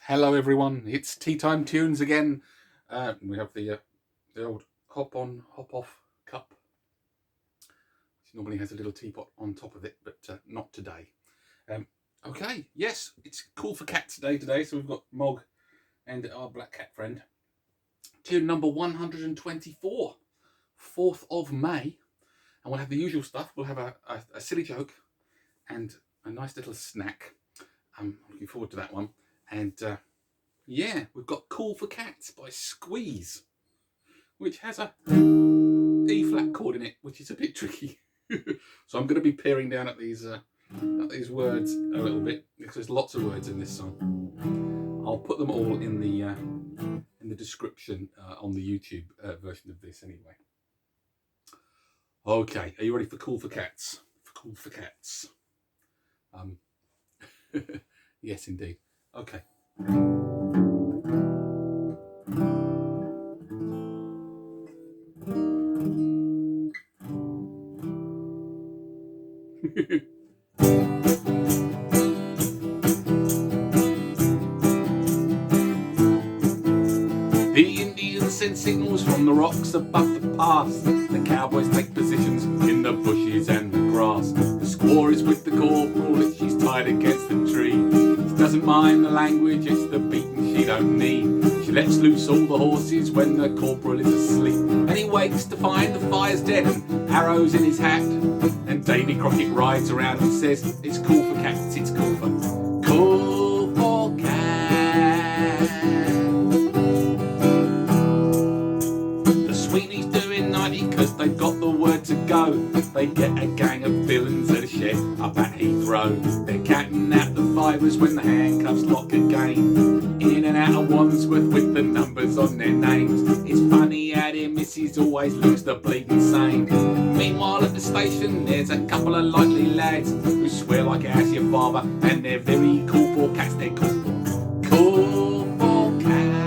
Hello everyone, it's Tea Time Tunes again. We have the old hop on, hop off cup, which normally has a little teapot on top of it, but not today. Okay, yes, it's Cool for Cats Day today, so we've got Mog and our black cat friend. Tune number 124, 4th of May, and we'll have the usual stuff. We'll have a silly joke and a nice little snack. I'm looking forward to that one. And yeah, we've got Cool for Cats by Squeeze, which has a E flat chord in it, which is a bit tricky. So I'm going to be peering down at these words a little bit, because there's lots of words in this song. I'll put them all in the description on the YouTube version of this anyway. Okay, are you ready for Cool for Cats? For Cool for Cats. Yes, indeed. Okay. The Indians send signals from the rocks above the pass. The cowboys take positions in the bushes and the grass. The squaw is with the corporal and she's tied against the tree. She doesn't mind the language, it's the beating she don't need. She lets loose all the horses when the corporal is asleep. And he wakes to find the fire's dead and arrows in his hat. And Davy Crockett rides around and says, it's cool for cats, it's cool for cats. The Sweeney's doing 90 because they've got the word to go. They get a gang of villains at a shed up at Heathrow. They're counting out the fivers when the handcuffs lock again. In and out of Wandsworth with the numbers on their names. It's funny how their missus always looks the bleeding same. Meanwhile at the station there's a couple of likely lads who swear like it as your father, and they're very cool for cats. They're cool for cats.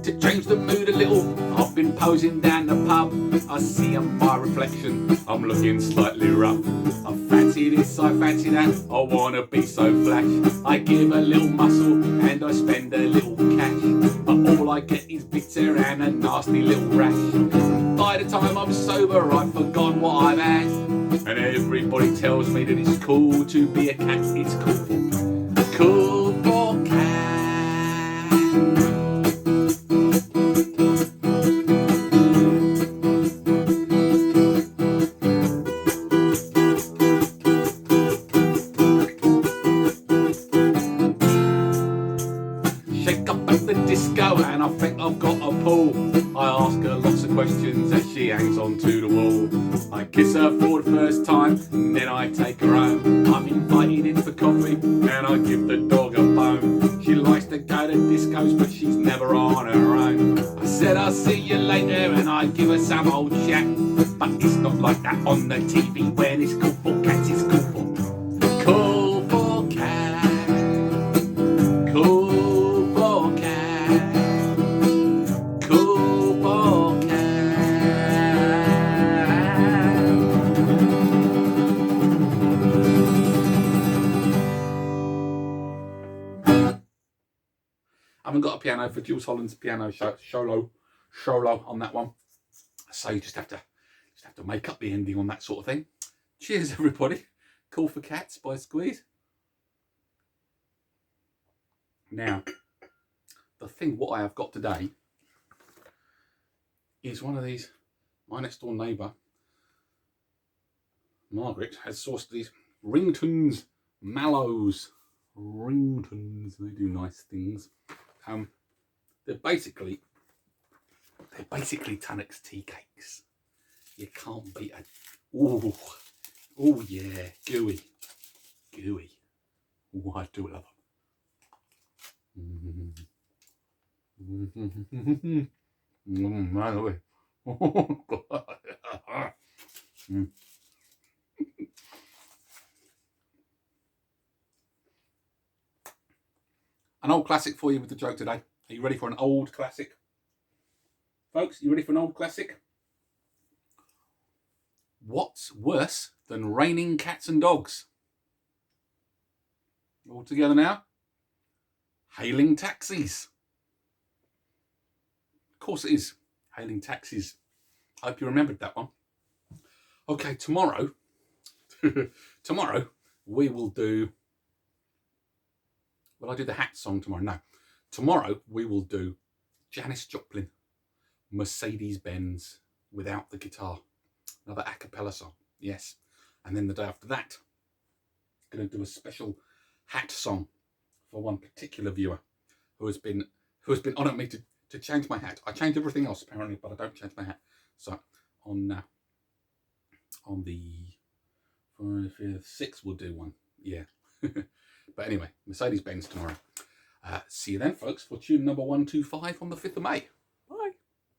To change the mood a little, I've been posing down the pub. I see my reflection, I'm looking slightly rough. I fancy this, I fancy that, I wanna be so flash. I give a little muscle and I spend a little cash, but all I get is bitter and a nasty little rash. By the time I'm sober I've forgotten what I've had, and everybody tells me that it's cool to be a cat. It's cool for cats. And I think I've got a pull. I ask her lots of questions as she hangs on to the wall. I kiss her for the first time and then I take her home. I'm invited in for coffee and I give the dog a bone. She likes to go to discos but she's never on her own. I said I'll see you later and I give her some old chat, but it's not like that on the TV when it's cool for cats. It's cool for cats. Cool for cats. I haven't got a piano for Jules Holland's piano solo on that one, so you just have to make up the ending on that sort of thing. Cheers, everybody. Cool for Cats by Squeeze. Now, what I have got today is one of these. My next door neighbour, Margaret, has sourced these ringtones, mallows. Ringtones, they do nice things. They're basically Tunnock's tea cakes. You can't beat it. Oh yeah, gooey. Oh, I do love them. Mallow. An old classic for you with the joke today. Are you ready for an old classic? Folks, you ready for an old classic? What's worse than raining cats and dogs? All together now. Hailing taxis. Of course it is. Hailing taxis. I hope you remembered that one. Okay, tomorrow, tomorrow we will do, will I do the hat song tomorrow? No. Tomorrow we will do Janis Joplin, Mercedes-Benz without the guitar. Another a cappella song, yes. And then the day after that, I'm going to do a special hat song for one particular viewer who has been on at me to change my hat. I change everything else apparently, but I don't change my hat. So on the 6th we'll do one, yeah. But anyway, Mercedes-Benz tomorrow. See you then, folks, for tune number 125 on the 5th of May.